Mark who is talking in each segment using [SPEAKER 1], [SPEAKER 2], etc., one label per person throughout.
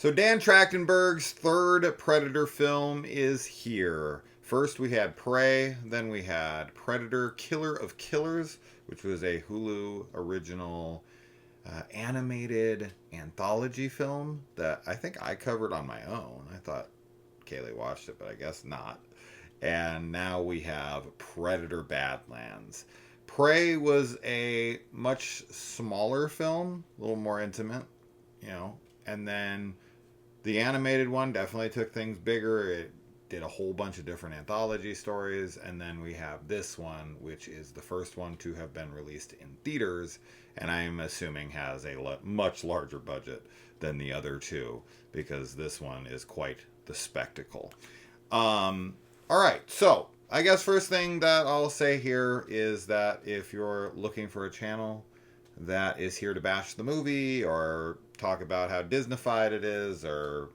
[SPEAKER 1] So Dan Trachtenberg's third Predator film is here. First we had Prey, then we had Predator Killer of Killers, which was a Hulu original animated anthology film that I think I covered on my own. I thought Kaylee watched it, but I guess not. And now we have Predator Badlands. Prey was a much smaller film, a little more intimate, you know, and then the animated one definitely took things bigger. It did a whole bunch of different anthology stories. And then we have this one, which is the first one to have been released in theaters. And I'm assuming has a much larger budget than the other two, because this one is quite the spectacle. All right. So I guess first thing that I'll say here is that if you're looking for a channel that is here to bash the movie or talk about how Disneyfied it is, or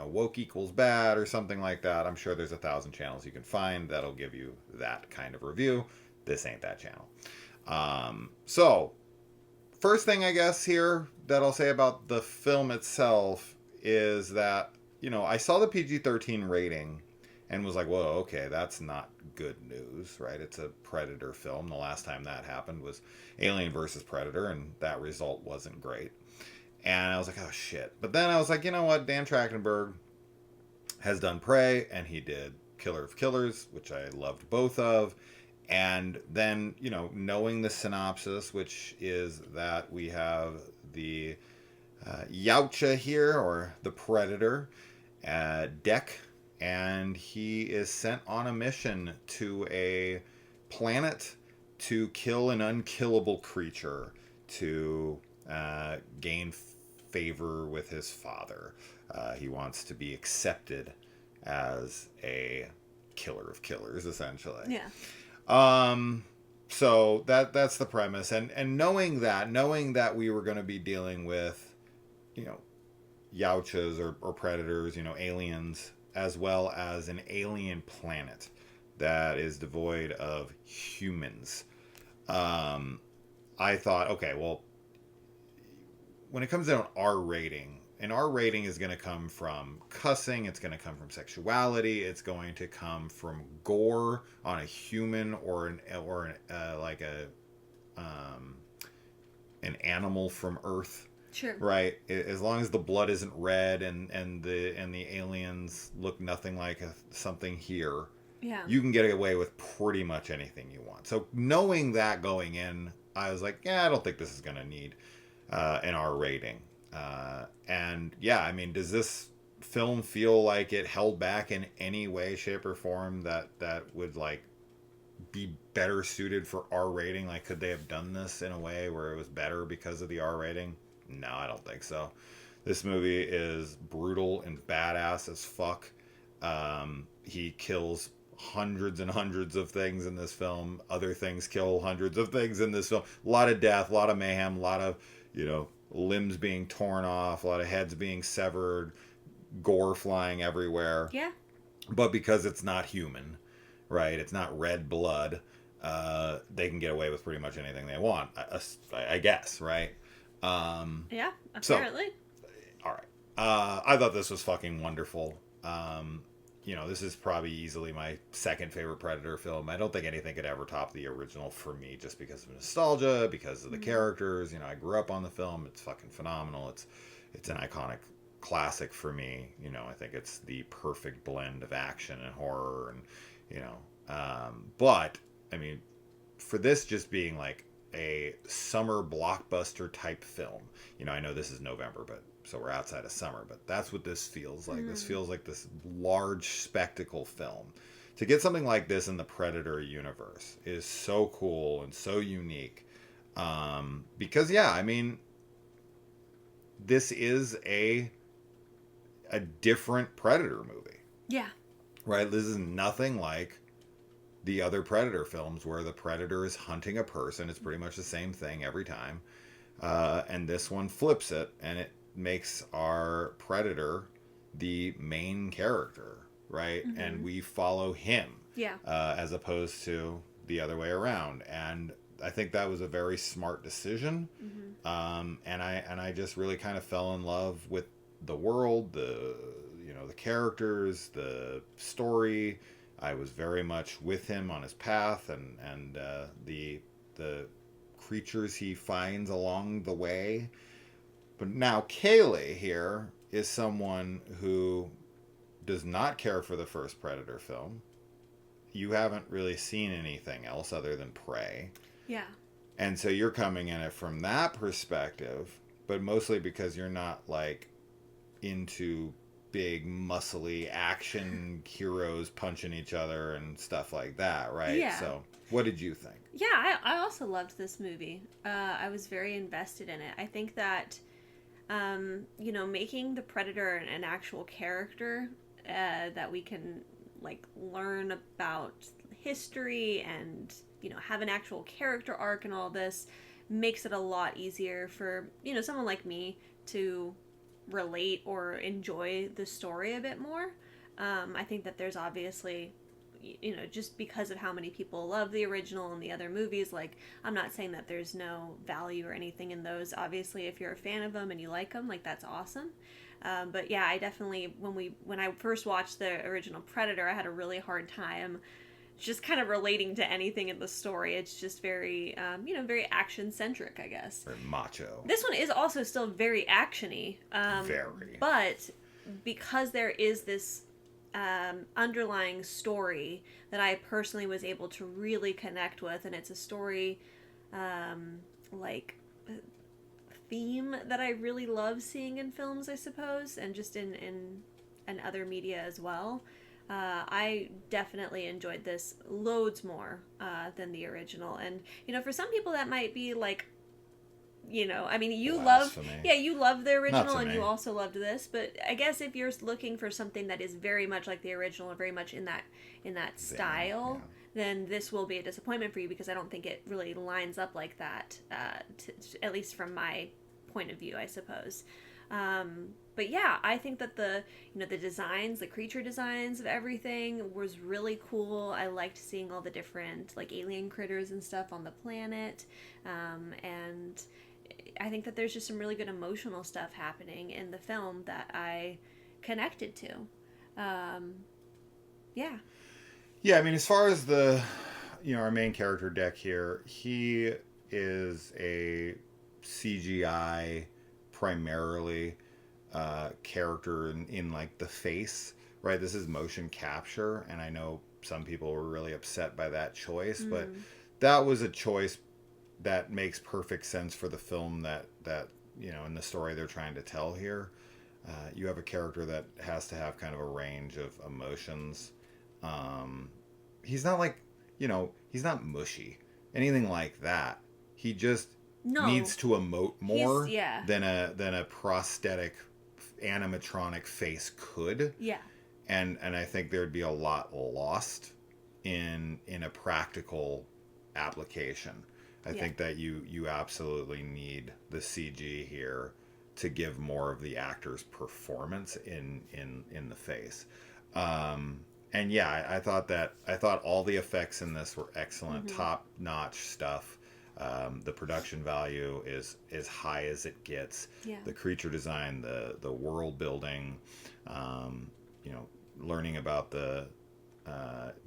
[SPEAKER 1] woke equals bad or something like that, I'm sure there's 1,000 channels you can find that'll give you that kind of review. This ain't that channel. So first thing I guess here that I'll say about the film itself is that I saw the PG-13 rating and was like, whoa, okay, that's not good news, right? It's a Predator film. The last time that happened was Alien versus Predator, and that result wasn't great. And I was like, oh, shit. But then I was like, you know what? Dan Trachtenberg has done Prey, and he did Killer of Killers, which I loved both of. And then, knowing the synopsis, which is that we have the Yautja here, or the Predator, Deck, and he is sent on a mission to a planet to kill an unkillable creature to gain favor with his father. He wants to be accepted as a killer of killers, essentially.
[SPEAKER 2] Yeah.
[SPEAKER 1] So that's the premise, and knowing that we were going to be dealing with, Yautjas or predators, aliens, as well as an alien planet that is devoid of humans. I thought, okay, well, when it comes to an R rating is going to come from cussing, it's going to come from sexuality, it's going to come from gore on a human or an animal from Earth.
[SPEAKER 2] Sure.
[SPEAKER 1] Right. As long as the blood isn't red and the aliens look nothing like something here,
[SPEAKER 2] Yeah.
[SPEAKER 1] you can get away with pretty much anything you want. So knowing that going in, I was like, yeah, I don't think this is going to need an R rating. And yeah, I mean, does this film feel like it held back in any way, shape, or form that would like be better suited for R rating? Like, could they have done this in a way where it was better because of the R rating? No, I don't think so. This movie is brutal and badass as fuck. He kills hundreds and hundreds of things in this film. Other things kill hundreds of things in this film. A lot of death, a lot of mayhem, a lot of, limbs being torn off, a lot of heads being severed, gore flying everywhere.
[SPEAKER 2] Yeah.
[SPEAKER 1] But because it's not human, right? It's not red blood. They can get away with pretty much anything they want, I guess, right?
[SPEAKER 2] Yeah, apparently.
[SPEAKER 1] So, all right. I thought this was fucking wonderful. This is probably easily my second favorite Predator film. I don't think anything could ever top the original for me, just because of nostalgia, because of the characters. I grew up on the film. It's fucking phenomenal. It's an iconic classic for me. I think it's the perfect blend of action and horror, and but I mean, for this just being like a summer blockbuster type film. I know this is November, but so we're outside of summer, but that's what this feels like. This feels like this large spectacle film. To get something like this in the Predator universe is so cool and so unique. Because yeah, I mean, this is a different Predator movie.
[SPEAKER 2] Yeah.
[SPEAKER 1] Right? This is nothing like the other Predator films where the Predator is hunting a person. It's pretty much the same thing every time. And this one flips it, and it makes our Predator the main character, right? Mm-hmm. And we follow him.
[SPEAKER 2] Yeah.
[SPEAKER 1] As opposed to the other way around. And I think that was a very smart decision. Mm-hmm. And I just really kind of fell in love with the world, the characters, the story. I was very much with him on his path, and the creatures he finds along the way. But now Kaylee here is someone who does not care for the first Predator film. You haven't really seen anything else other than Prey.
[SPEAKER 2] Yeah.
[SPEAKER 1] And so you're coming in it from that perspective, but mostly because you're not like into big muscly action heroes punching each other and stuff like that, right?
[SPEAKER 2] Yeah.
[SPEAKER 1] So what did you think?
[SPEAKER 2] Yeah, I also loved this movie. I was very invested in it. I think that, making the Predator an actual character that we can like learn about history and have an actual character arc and all this makes it a lot easier for someone like me to relate or enjoy the story a bit more. I think that there's obviously, just because of how many people love the original and the other movies, like, I'm not saying that there's no value or anything in those. Obviously, if you're a fan of them and you like them, like, that's awesome. But yeah, I definitely, when I first watched the original Predator, I had a really hard time just kind of relating to anything in the story. It's just very, very action-centric, I guess.
[SPEAKER 1] Very macho.
[SPEAKER 2] This one is also still very action-y.
[SPEAKER 1] Very.
[SPEAKER 2] But because there is this underlying story that I personally was able to really connect with, and it's a story, theme that I really love seeing in films, I suppose, and just in other media as well. I definitely enjoyed this loads more than the original. And, for some people that might be like, you love the original and you also loved this. But I guess if you're looking for something that is very much like the original and very much in that style, then this will be a disappointment for you, because I don't think it really lines up like that, at least from my point of view, I suppose. But yeah, I think that the designs, the creature designs of everything was really cool. I liked seeing all the different like alien critters and stuff on the planet. And I think that there's just some really good emotional stuff happening in the film that I connected to. Yeah.
[SPEAKER 1] Yeah, I mean, as far as our main character Deck here, he is a CGI primarily character in like the face, right? This is motion capture, and I know some people were really upset by that choice, but that was a choice that makes perfect sense for the film that in the story they're trying to tell here. You have a character that has to have kind of a range of emotions. He's not like, he's not mushy, anything like that. He just needs to emote more than a prosthetic animatronic face could.
[SPEAKER 2] Yeah.
[SPEAKER 1] And I think there'd be a lot lost in a practical application. I think that you absolutely need the CG here to give more of the actor's performance in the face. And yeah, I thought all the effects in this were excellent, top-notch stuff. The production value is as high as it gets.
[SPEAKER 2] Yeah.
[SPEAKER 1] The creature design, the world building, learning about the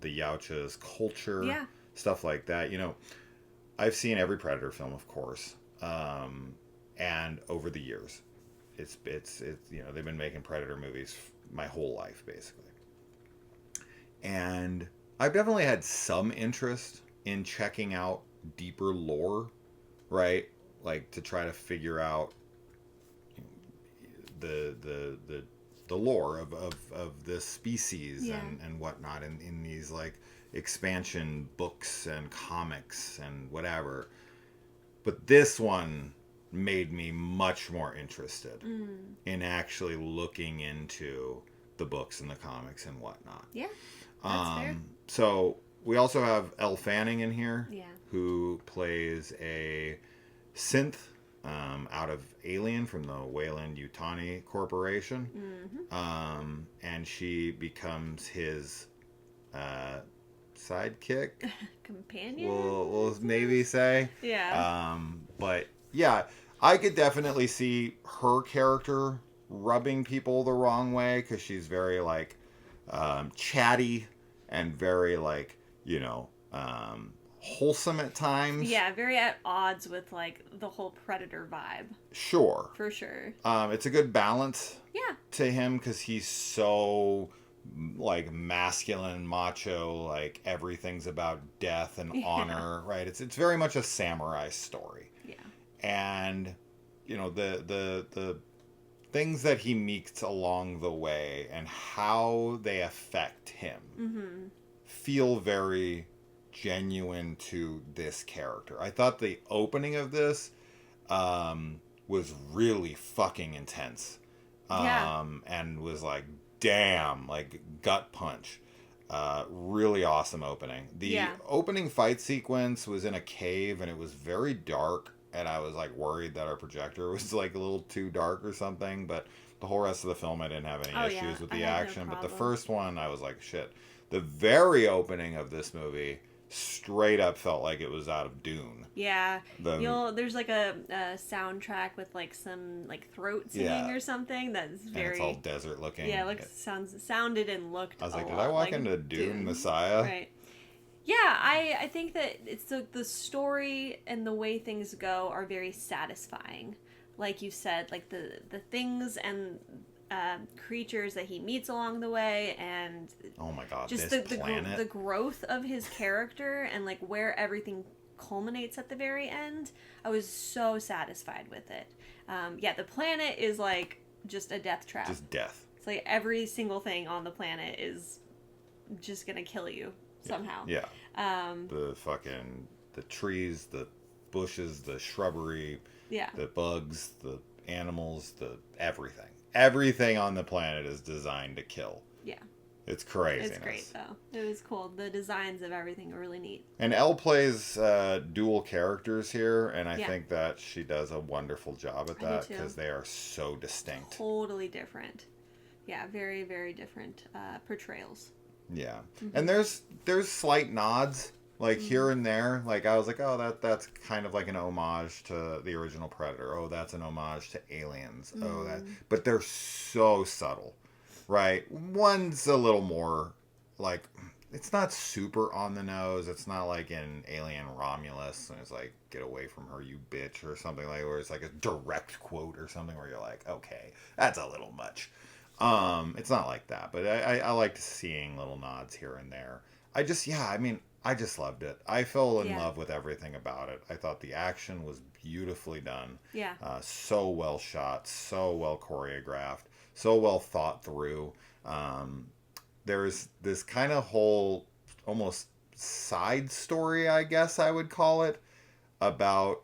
[SPEAKER 1] Yautja's culture, stuff like that. I've seen every Predator film, of course, and over the years, it's they've been making Predator movies my whole life basically, and I've definitely had some interest in checking out deeper lore, right? Like to try to figure out the lore of this species and whatnot in these like expansion books and comics and whatever. But this one made me much more interested in actually looking into the books and the comics and whatnot.
[SPEAKER 2] Yeah, that's fair.
[SPEAKER 1] So we also have Elle Fanning in here, who plays a synth out of Alien from the Weyland-Yutani Corporation. And she becomes his sidekick.
[SPEAKER 2] Companion?
[SPEAKER 1] We'll maybe say.
[SPEAKER 2] Yeah.
[SPEAKER 1] But yeah, I could definitely see her character rubbing people the wrong way because she's very like chatty and very like wholesome at times.
[SPEAKER 2] Yeah, very at odds with like the whole Predator vibe.
[SPEAKER 1] Sure.
[SPEAKER 2] For sure.
[SPEAKER 1] It's a good balance.
[SPEAKER 2] Yeah.
[SPEAKER 1] To him because he's so like masculine, macho, like everything's about death and honor, right? It's very much a samurai story.
[SPEAKER 2] Yeah.
[SPEAKER 1] And the things that he meets along the way and how they affect him feel very genuine to this character. I thought the opening of this was really fucking intense. And was like, damn, like gut punch. Really awesome opening. The opening fight sequence was in a cave and it was very dark, and I was like worried that our projector was like a little too dark or something, but the whole rest of the film I didn't have any issues with the action, but the first one I was like, shit. The very opening of this movie straight up felt like it was out of Dune.
[SPEAKER 2] Yeah. There's like a soundtrack with like some like throat singing or something that's very...
[SPEAKER 1] And it's all desert looking.
[SPEAKER 2] Yeah, sounded and looked
[SPEAKER 1] I was like,
[SPEAKER 2] did
[SPEAKER 1] I walk
[SPEAKER 2] like
[SPEAKER 1] into Dune Messiah?
[SPEAKER 2] Right. Yeah, I think that it's the story and the way things go are very satisfying. Like you said, like the things and creatures that he meets along the way, and
[SPEAKER 1] oh my god,
[SPEAKER 2] just
[SPEAKER 1] this planet.
[SPEAKER 2] The growth of his character and like where everything culminates at the very end. I was so satisfied with it. The planet is like just a death trap.
[SPEAKER 1] Just death.
[SPEAKER 2] It's like every single thing on the planet is just gonna kill you somehow.
[SPEAKER 1] Yeah. The trees, the bushes, the shrubbery, the bugs, the animals, the everything. Everything on the planet is designed to kill. Yeah. It's crazy.
[SPEAKER 2] It's great, though. It was cool. The designs of everything are really neat.
[SPEAKER 1] And Elle plays dual characters here, and I think that she does a wonderful job at that because they are so distinct.
[SPEAKER 2] Totally different. Yeah, very, very different portrayals.
[SPEAKER 1] Yeah. Mm-hmm. And there's slight nods, like here and there. Like I was like, oh, that's kind of like an homage to the original Predator. Oh, that's an homage to Aliens. Oh, but they're so subtle, right? One's a little more like, it's not super on the nose. It's not like in Alien Romulus, and it's like, get away from her, you bitch, or something like, where it's like a direct quote or something where you're like, okay, that's a little much. It's not like that, but I liked seeing little nods here and there. I just loved it. I fell in love with everything about it. I thought the action was beautifully done. Yeah. So well shot, so well choreographed, so well thought through. There's this kind of whole almost side story, I guess I would call it, about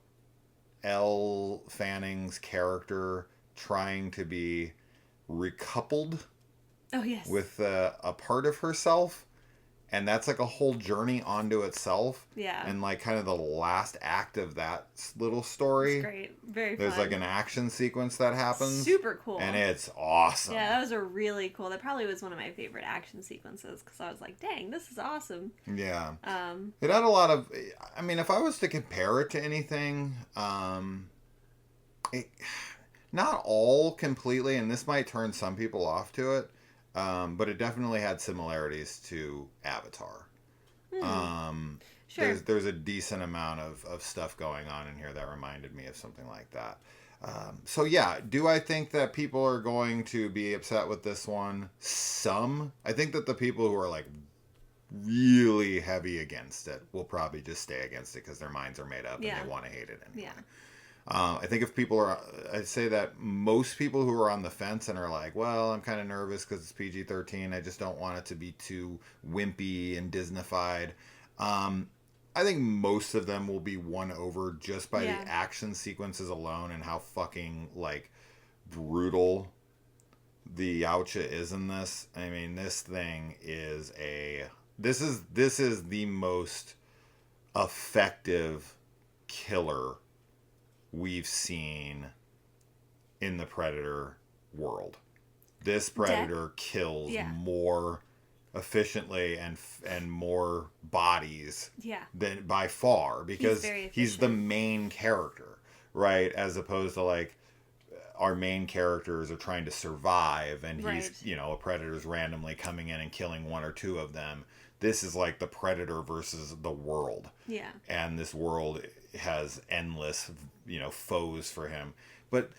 [SPEAKER 1] Elle Fanning's character trying to be recoupled with a part of herself, and that's like a whole journey onto itself. And like kind of the last act of that little story,
[SPEAKER 2] it's great. Very
[SPEAKER 1] there's
[SPEAKER 2] fun.
[SPEAKER 1] like an action sequence that happens,
[SPEAKER 2] super cool,
[SPEAKER 1] and it's awesome.
[SPEAKER 2] That was a really cool, that probably was one of my favorite action sequences because I was like, dang, this is awesome. It
[SPEAKER 1] had a lot of, I mean, if I was to compare it to anything, not all completely, and this might turn some people off to it, but it definitely had similarities to Avatar. Sure. There's a decent amount of stuff going on in here that reminded me of something like that. So yeah, do I think that people are going to be upset with this one? Some. I think that the people who are like really heavy against it will probably just stay against it because their minds are made up and they want to hate it anyway. I think if people are, I'd say that most people who are on the fence and are like, well, I'm kind of nervous because it's PG-13. I just don't want it to be too wimpy and Disney-fied. I think most of them will be won over just by the action sequences alone and how fucking like brutal the Yautja is in this. I mean, this thing is this is the most effective killer we've seen in the Predator world. This Predator kills more efficiently and more bodies than by far because he's the main character, right? As opposed to like our main characters are trying to survive, and
[SPEAKER 2] Right.
[SPEAKER 1] he's, you know, a predator's randomly coming in and killing one or two of them. This is like the predator versus the world.
[SPEAKER 2] Yeah.
[SPEAKER 1] And this world has endless, you know, foes for him. But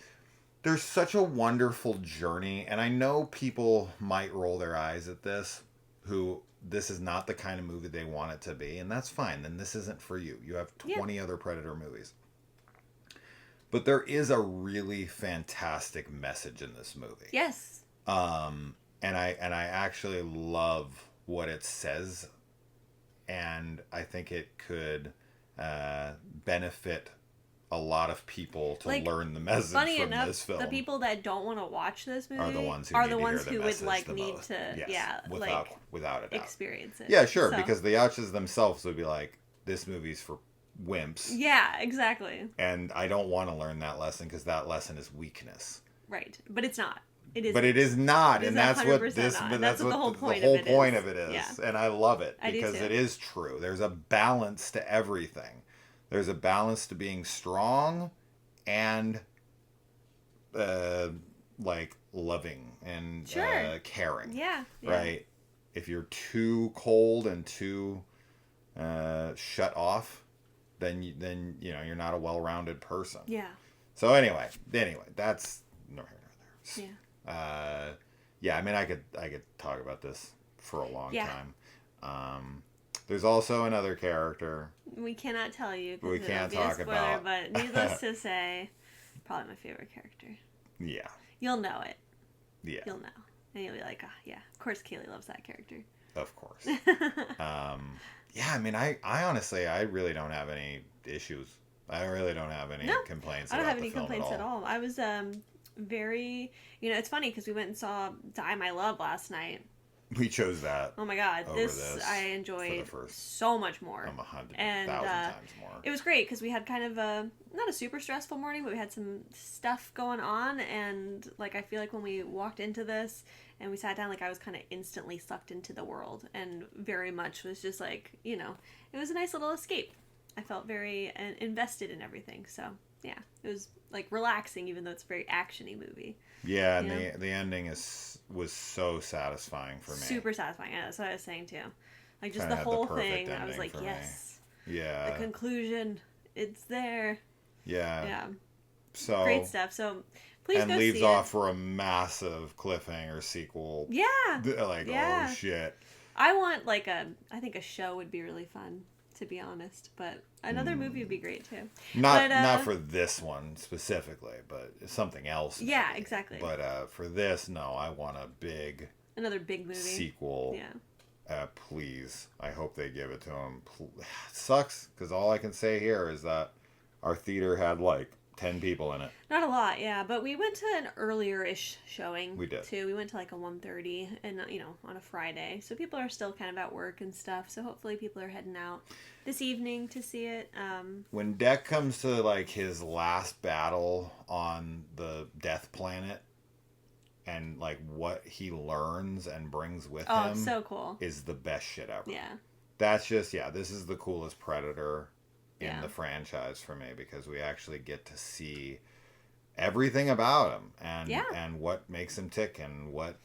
[SPEAKER 1] there's such a wonderful journey, and I know people might roll their eyes at this, who this is not the kind of movie they want it to be, and that's fine. Then this isn't for you. You have 20 other Predator movies. But there is a really fantastic message in this movie.
[SPEAKER 2] Yes.
[SPEAKER 1] And I actually love what it says, and I think it could benefit a lot of people to learn the message
[SPEAKER 2] funny
[SPEAKER 1] from
[SPEAKER 2] enough,
[SPEAKER 1] this film.
[SPEAKER 2] the people that don't want to watch this movie
[SPEAKER 1] are the ones who,
[SPEAKER 2] would like need
[SPEAKER 1] most.
[SPEAKER 2] to
[SPEAKER 1] Yes, without a doubt
[SPEAKER 2] experience it.
[SPEAKER 1] Yeah, sure,
[SPEAKER 2] So-
[SPEAKER 1] because the ouches themselves would be like, this movie's for wimps.
[SPEAKER 2] Yeah, exactly.
[SPEAKER 1] And I don't want to learn that lesson, because that lesson is weakness.
[SPEAKER 2] Right, but it's not. It is.
[SPEAKER 1] But it is not,
[SPEAKER 2] It is
[SPEAKER 1] and that's what
[SPEAKER 2] 100%
[SPEAKER 1] this.
[SPEAKER 2] not.
[SPEAKER 1] But
[SPEAKER 2] That's
[SPEAKER 1] that's
[SPEAKER 2] what
[SPEAKER 1] what
[SPEAKER 2] the whole
[SPEAKER 1] the
[SPEAKER 2] point
[SPEAKER 1] whole
[SPEAKER 2] of it is.
[SPEAKER 1] is,
[SPEAKER 2] Yeah.
[SPEAKER 1] and I love it
[SPEAKER 2] I do
[SPEAKER 1] because
[SPEAKER 2] too.
[SPEAKER 1] it is true. There's a balance to everything. There's a balance to being strong, and like loving and
[SPEAKER 2] Sure.
[SPEAKER 1] caring.
[SPEAKER 2] Yeah.
[SPEAKER 1] Right. If you're too cold and too shut off, then you know you're not a well-rounded person.
[SPEAKER 2] Yeah.
[SPEAKER 1] So anyway, that's no here nor there.
[SPEAKER 2] Yeah.
[SPEAKER 1] Yeah, I mean, I could talk about this for a long
[SPEAKER 2] Yeah.
[SPEAKER 1] time. There's also another character.
[SPEAKER 2] We cannot tell you. 'cause
[SPEAKER 1] We
[SPEAKER 2] it'll
[SPEAKER 1] can't
[SPEAKER 2] be a
[SPEAKER 1] talk
[SPEAKER 2] spoiler,
[SPEAKER 1] about.
[SPEAKER 2] But needless to say, probably my favorite character.
[SPEAKER 1] Yeah,
[SPEAKER 2] You'll know it.
[SPEAKER 1] yeah,
[SPEAKER 2] You'll know, and you'll be like, "Ah, yeah, of course, Kaylee loves that character."
[SPEAKER 1] of course. Yeah, I mean, I honestly, I really don't have any issues. I really don't have any complaints.
[SPEAKER 2] I don't
[SPEAKER 1] about
[SPEAKER 2] have any
[SPEAKER 1] the film
[SPEAKER 2] complaints at all. I was very, it's funny because we went and saw Die My Love last night.
[SPEAKER 1] We chose that.
[SPEAKER 2] Oh my god,
[SPEAKER 1] Over
[SPEAKER 2] this
[SPEAKER 1] this
[SPEAKER 2] I
[SPEAKER 1] for
[SPEAKER 2] enjoyed
[SPEAKER 1] the first-
[SPEAKER 2] so much more.
[SPEAKER 1] 100,000
[SPEAKER 2] And,
[SPEAKER 1] times more.
[SPEAKER 2] It was great because we had kind of not a super stressful morning, but we had some stuff going on, and like I feel like when we walked into this and we sat down, like I was kind of instantly sucked into the world, and very much was just like, it was a nice little escape. I felt very invested in everything, so yeah, it was like relaxing, even though it's a very actiony movie.
[SPEAKER 1] Yeah, and the ending was so satisfying for me.
[SPEAKER 2] Super satisfying. Yeah, that's what I was saying too. Like just
[SPEAKER 1] Kinda
[SPEAKER 2] the
[SPEAKER 1] had the
[SPEAKER 2] whole
[SPEAKER 1] perfect
[SPEAKER 2] thing, I was
[SPEAKER 1] ending
[SPEAKER 2] like,
[SPEAKER 1] for me.
[SPEAKER 2] yes.
[SPEAKER 1] Yeah.
[SPEAKER 2] The conclusion, it's there.
[SPEAKER 1] Yeah.
[SPEAKER 2] Yeah.
[SPEAKER 1] So
[SPEAKER 2] Great stuff. So please
[SPEAKER 1] and
[SPEAKER 2] go
[SPEAKER 1] leaves
[SPEAKER 2] see
[SPEAKER 1] off
[SPEAKER 2] it.
[SPEAKER 1] for a massive cliffhanger sequel.
[SPEAKER 2] Yeah.
[SPEAKER 1] Like,
[SPEAKER 2] Yeah.
[SPEAKER 1] oh shit.
[SPEAKER 2] I want I think a show would be really fun, to be honest. But another movie would be great too.
[SPEAKER 1] Not for this one specifically, but something else.
[SPEAKER 2] Yeah,
[SPEAKER 1] maybe.
[SPEAKER 2] exactly.
[SPEAKER 1] But for this, no, I want a big
[SPEAKER 2] Another big movie.
[SPEAKER 1] sequel.
[SPEAKER 2] Yeah.
[SPEAKER 1] Please. I hope they give it to him. It sucks, because all I can say here is that our theater had like 10 people in it.
[SPEAKER 2] Not a lot, yeah, but we went to an earlier-ish showing.
[SPEAKER 1] We did.
[SPEAKER 2] Too. We went to like a 1:30 and on a Friday. So people are still kind of at work and stuff. So hopefully people are heading out this evening to see it.
[SPEAKER 1] When Deck comes to like his last battle on the Death Planet, and like what he learns and brings with him
[SPEAKER 2] so cool.
[SPEAKER 1] is the best shit ever.
[SPEAKER 2] Yeah.
[SPEAKER 1] That's just, this is the coolest Predator in
[SPEAKER 2] Yeah.
[SPEAKER 1] the franchise for me, because we actually get to see everything about him and what makes him tick, and what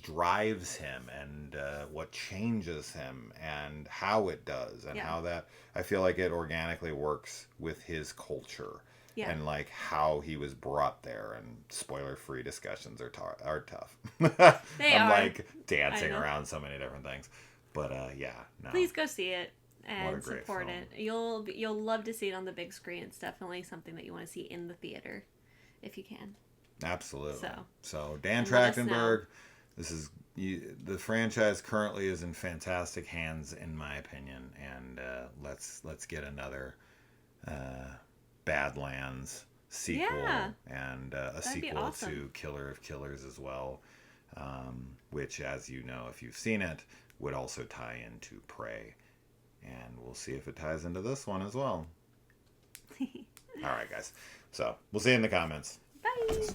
[SPEAKER 1] drives him, and what changes him, and how it does, and how that, I feel like it organically works with his culture.
[SPEAKER 2] Yeah.
[SPEAKER 1] And like how he was brought there, and spoiler-free discussions are tough.
[SPEAKER 2] They
[SPEAKER 1] I'm
[SPEAKER 2] are.
[SPEAKER 1] like dancing
[SPEAKER 2] I know.
[SPEAKER 1] around so many different things, but no.
[SPEAKER 2] Please go see it
[SPEAKER 1] What a
[SPEAKER 2] and
[SPEAKER 1] great
[SPEAKER 2] support
[SPEAKER 1] film.
[SPEAKER 2] it. You'll love to see it on the big screen. It's definitely something that you want to see in the theater, if you can.
[SPEAKER 1] Absolutely. So Dan
[SPEAKER 2] And let us know.
[SPEAKER 1] Trachtenberg, the franchise currently is in fantastic hands, in my opinion, and let's get another Badlands sequel, and a
[SPEAKER 2] That'd be
[SPEAKER 1] sequel
[SPEAKER 2] awesome.
[SPEAKER 1] to Killer of Killers as well, which, as you know, if you've seen it, would also tie into Prey, and we'll see if it ties into this one as well. All right, guys. So we'll see you in the comments.
[SPEAKER 2] Bye.